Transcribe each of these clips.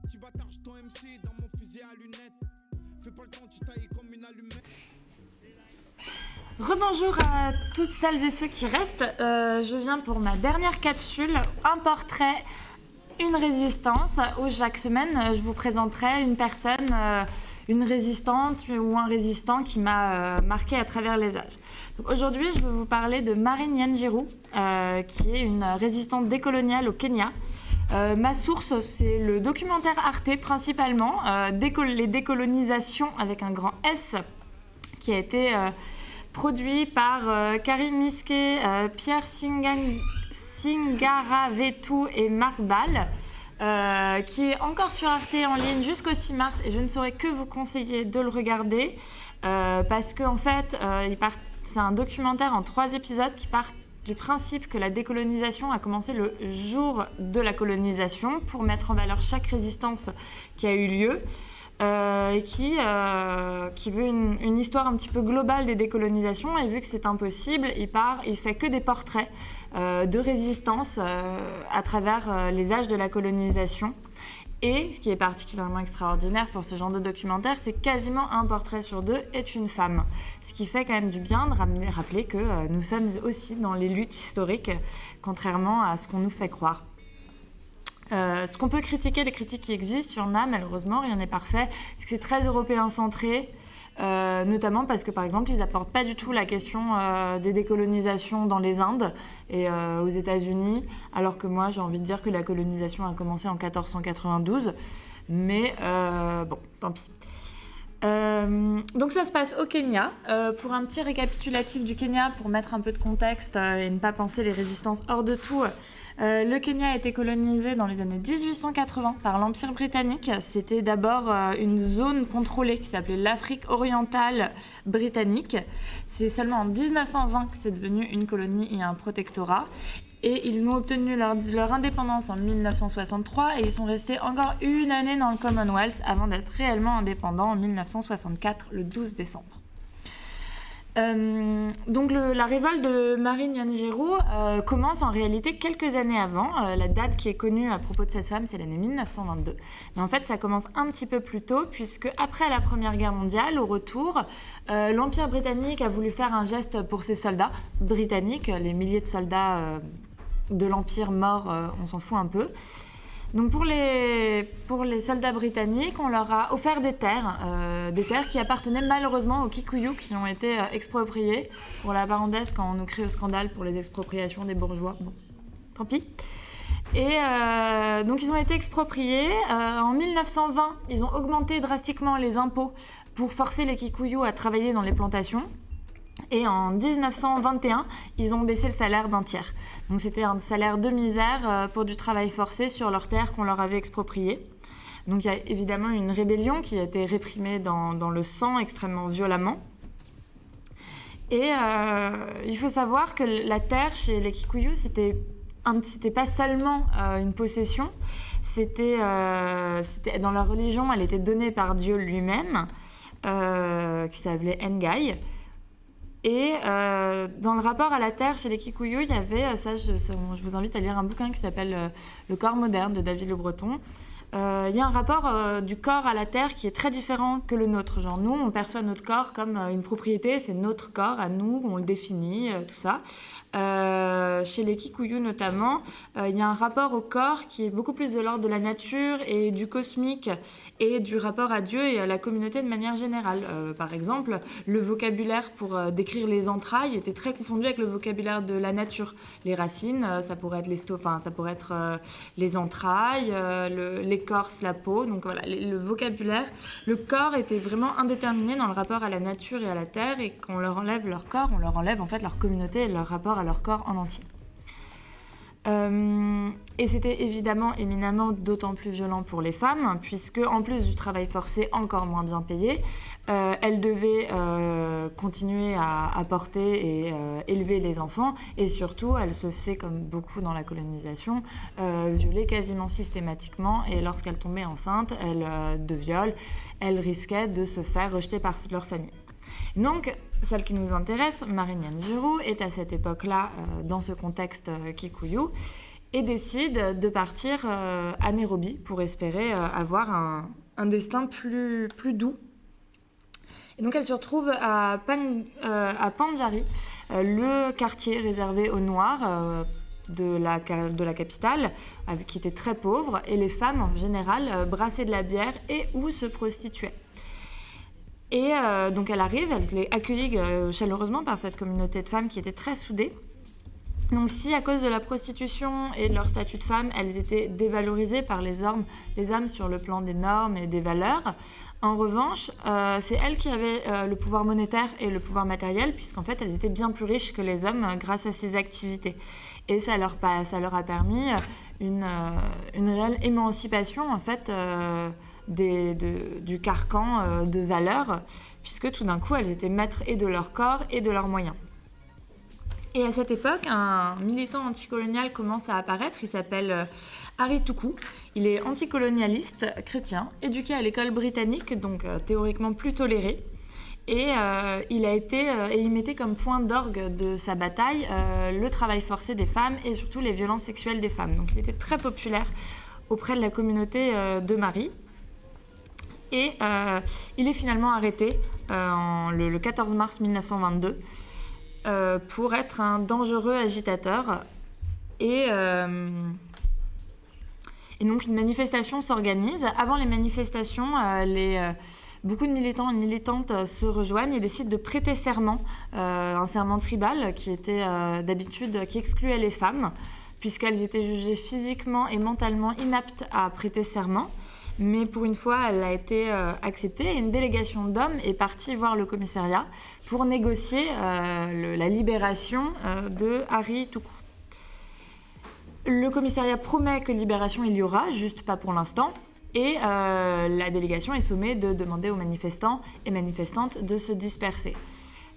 petit bâtard, je MC dans mon fusil à lunettes. Fais pas le temps, tu tailles comme une allumette. Rebonjour à toutes celles et ceux qui restent. Je viens pour ma dernière capsule, un portrait, une résistance, où chaque semaine je vous présenterai une personne, une résistante ou un résistant qui m'a marqué à travers les âges. Donc aujourd'hui, je vais vous parler de Marine Nyanjiru, qui est une résistante décoloniale au Kenya. Ma source, c'est le documentaire Arte principalement, les décolonisations avec un grand S, qui a été produit par Karim Miske, Pierre Singaravetu et Marc Ball, qui est encore sur Arte en ligne jusqu'au 6 mars et je ne saurais que vous conseiller de le regarder parce qu'en fait, c'est un documentaire en 3 épisodes qui part du principe que la décolonisation a commencé le jour de la colonisation pour mettre en valeur chaque résistance qui a eu lieu. Et qui veut une histoire un petit peu globale des décolonisations, et vu que c'est impossible, il fait que des portraits de résistance à travers les âges de la colonisation. Et ce qui est particulièrement extraordinaire pour ce genre de documentaire, c'est quasiment un portrait sur 2 est une femme. Ce qui fait quand même du bien de rappeler que nous sommes aussi dans les luttes historiques, contrairement à ce qu'on nous fait croire. Ce qu'on peut critiquer, les critiques qui existent, il y en a malheureusement, rien n'est parfait, c'est que c'est très européen centré, notamment parce que par exemple ils n'apportent pas du tout la question des décolonisations dans les Indes et aux États-Unis, alors que moi j'ai envie de dire que la colonisation a commencé en 1492, mais bon, tant pis. Donc ça se passe au Kenya. Pour un petit récapitulatif du Kenya, pour mettre un peu de contexte et ne pas penser les résistances hors de tout, le Kenya a été colonisé dans les années 1880 par l'Empire britannique. C'était d'abord une zone contrôlée qui s'appelait l'Afrique orientale britannique. C'est seulement en 1920 que c'est devenu une colonie et un protectorat. Et ils ont obtenu leur indépendance en 1963 et ils sont restés encore une année dans le Commonwealth avant d'être réellement indépendants en 1964, le 12 décembre. Donc la révolte de Marine Nyanjiru commence en réalité quelques années avant. La date qui est connue à propos de cette femme, c'est l'année 1922. Mais en fait, ça commence un petit peu plus tôt, puisque après la Première Guerre mondiale, au retour, l'Empire britannique a voulu faire un geste pour ses soldats britanniques, les milliers de soldats de l'Empire morts, on s'en fout un peu. Donc pour les soldats britanniques, on leur a offert des terres qui appartenaient malheureusement aux Kikuyu, qui ont été expropriées. Pour la parenthèse, quand on nous crie au scandale pour les expropriations des bourgeois, bon, tant pis. Et donc ils ont été expropriés. En 1920, ils ont augmenté drastiquement les impôts pour forcer les Kikuyu à travailler dans les plantations. Et en 1921, ils ont baissé le salaire d'un tiers. Donc c'était un salaire de misère pour du travail forcé sur leurs terres qu'on leur avait expropriées. Donc il y a évidemment une rébellion qui a été réprimée dans le sang extrêmement violemment. Et il faut savoir que la terre chez les Kikuyu, c'était pas seulement une possession, c'était dans leur religion, elle était donnée par Dieu lui-même, qui s'appelait Ngai. Et dans le rapport à la terre chez les Kikuyu, il y avait, je vous invite à lire un bouquin qui s'appelle Le corps moderne de David Le Breton. Il y a un rapport du corps à la terre qui est très différent que le nôtre. Genre nous, on perçoit notre corps comme une propriété, c'est notre corps à nous, on le définit, tout ça. Chez les Kikuyu notamment, il y a un rapport au corps qui est beaucoup plus de l'ordre de la nature et du cosmique et du rapport à Dieu et à la communauté de manière générale. Par exemple, le vocabulaire pour décrire les entrailles était très confondu avec le vocabulaire de la nature. Les racines, ça pourrait être les entrailles, l'écorce, la peau. Donc voilà, le vocabulaire, le corps était vraiment indéterminé dans le rapport à la nature et à la terre, et quand on leur enlève leur corps, on leur enlève en fait leur communauté et leur rapport à leur corps en entier. Et c'était évidemment éminemment d'autant plus violent pour les femmes, puisque en plus du travail forcé encore moins bien payé, elles devaient continuer à porter et élever les enfants, et surtout elles se faisaient, comme beaucoup dans la colonisation, violer quasiment systématiquement, et lorsqu'elles tombaient enceintes de viol, elles risquaient de se faire rejeter par leur famille. Donc, celle qui nous intéresse, Marine Nyanjiru, est à cette époque-là dans ce contexte Kikuyu. et décide de partir à Nairobi pour espérer avoir un destin plus doux. Et donc elle se retrouve à Pandjari, le quartier réservé aux Noirs de la capitale, qui était très pauvre, et les femmes en général brassaient de la bière et ou se prostituaient. Et donc elle arrive, elle est accueillie chaleureusement par cette communauté de femmes qui était très soudée. Donc si à cause de la prostitution et de leur statut de femme, elles étaient dévalorisées par les hommes sur le plan des normes et des valeurs, en revanche, c'est elles qui avaient le pouvoir monétaire et le pouvoir matériel, puisqu'en fait elles étaient bien plus riches que les hommes grâce à ces activités. Et ça leur a permis une réelle émancipation en fait, du carcan de valeurs, puisque tout d'un coup elles étaient maîtres et de leur corps et de leurs moyens. Et à cette époque, un militant anticolonial commence à apparaître, il s'appelle Harry Tuku. Il est anticolonialiste, chrétien, éduqué à l'école britannique, donc théoriquement plus toléré. Et il mettait comme point d'orgue de sa bataille le travail forcé des femmes et surtout les violences sexuelles des femmes. Donc il était très populaire auprès de la communauté de Marie. Et il est finalement arrêté le 14 mars 1922 pour être un dangereux agitateur. Et donc une manifestation s'organise. Avant les manifestations, beaucoup de militants et de militantes se rejoignent et décident de prêter serment, un serment tribal qui était d'habitude qui excluait les femmes, puisqu'elles étaient jugées physiquement et mentalement inaptes à prêter serment. Mais pour une fois, elle a été acceptée et une délégation d'hommes est partie voir le commissariat pour négocier la libération de Harry Tuku. Le commissariat promet que libération il y aura, juste pas pour l'instant, et la délégation est sommée de demander aux manifestants et manifestantes de se disperser.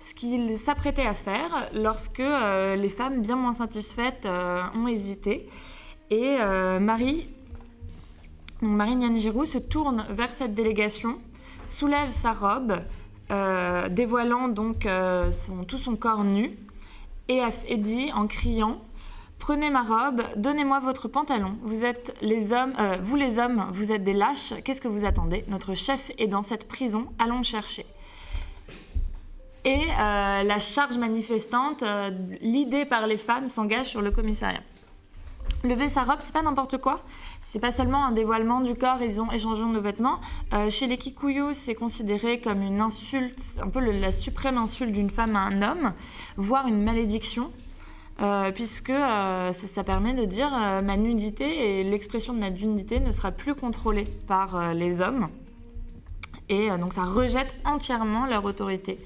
Ce qu'ils s'apprêtaient à faire lorsque les femmes bien moins satisfaites ont hésité. Et Marie Nyanjiru se tourne vers cette délégation, soulève sa robe, dévoilant donc tout son corps nu, et dit en criant « Prenez ma robe, donnez-moi votre pantalon. Vous les hommes, vous êtes des lâches. Qu'est-ce que vous attendez? Notre chef est dans cette prison. Allons le chercher. » Et la charge manifestante, l'idée par les femmes, s'engage sur le commissariat. Lever sa robe, c'est pas n'importe quoi. C'est pas seulement un dévoilement du corps, ils ont échangé nos vêtements. Chez les Kikuyu, c'est considéré comme une insulte, un peu la suprême insulte d'une femme à un homme, voire une malédiction, puisque ça permet de dire ma nudité et l'expression de ma nudité ne sera plus contrôlée par les hommes. Et donc ça rejette entièrement leur autorité.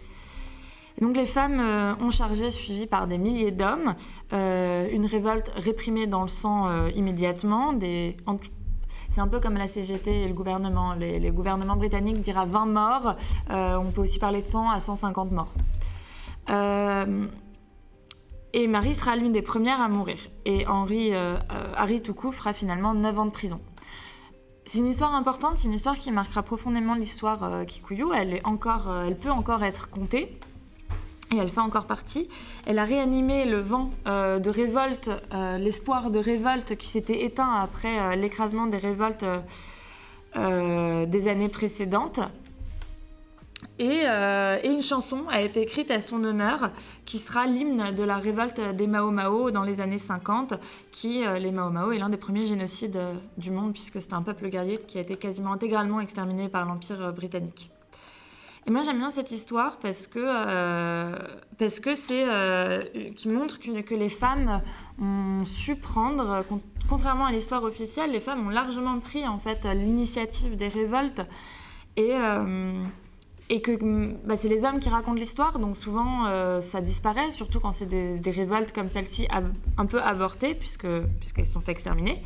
Et donc les femmes ont chargé, suivies par des milliers d'hommes, une révolte réprimée dans le sang immédiatement. C'est un peu comme la CGT et le gouvernement. Les gouvernements britanniques dira 20 morts, on peut aussi parler de 100 à 150 morts. Et Marie sera l'une des premières à mourir. Et Harry Tuku fera finalement 9 ans de prison. C'est une histoire importante, c'est une histoire qui marquera profondément l'histoire Kikuyu. Elle peut encore être contée. Et elle fait encore partie. Elle a réanimé le vent de révolte, l'espoir de révolte qui s'était éteint après l'écrasement des révoltes des années précédentes. Et une chanson a été écrite à son honneur, qui sera l'hymne de la révolte des Mau Mau dans les années 50, les Mau Mau est l'un des premiers génocides du monde, puisque c'est un peuple guerrier qui a été quasiment intégralement exterminé par l'Empire britannique. Et moi j'aime bien cette histoire parce que c'est qui montre que les femmes ont su prendre, contrairement à l'histoire officielle, les femmes ont largement pris en fait l'initiative des révoltes et que c'est les hommes qui racontent l'histoire, donc souvent ça disparaît, surtout quand c'est des révoltes comme celle-ci un peu avortées puisqu'elles sont fait exterminer.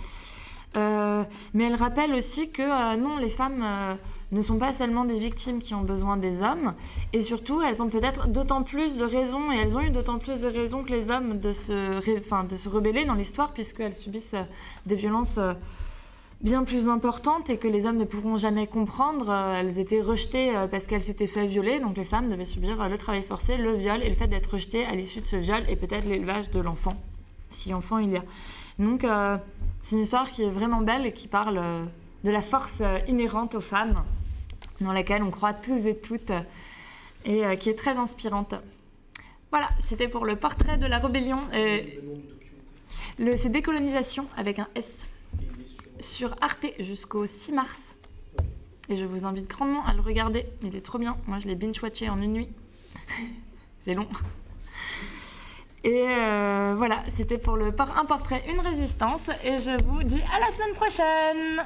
Mais elle rappelle aussi que non, les femmes ne sont pas seulement des victimes qui ont besoin des hommes, et surtout elles ont peut-être d'autant plus de raisons, et elles ont eu d'autant plus de raisons que les hommes de se rebeller dans l'histoire, puisqu'elles subissent des violences bien plus importantes et que les hommes ne pourront jamais comprendre. Elles étaient rejetées parce qu'elles s'étaient fait violer, donc les femmes devaient subir le travail forcé, le viol et le fait d'être rejetées à l'issue de ce viol et peut-être l'élevage de l'enfant. si enfant il y a. Donc c'est une histoire qui est vraiment belle et qui parle de la force inhérente aux femmes, dans laquelle on croit tous et toutes, et qui est très inspirante. Voilà, c'était pour le portrait de la rébellion. C'est Décolonisation avec un S sur Arte jusqu'au 6 mars. Et je vous invite grandement à le regarder. Il est trop bien. Moi, je l'ai binge-watché en une nuit. C'est long. Et voilà, c'était pour un portrait, une résistance. Et je vous dis à la semaine prochaine.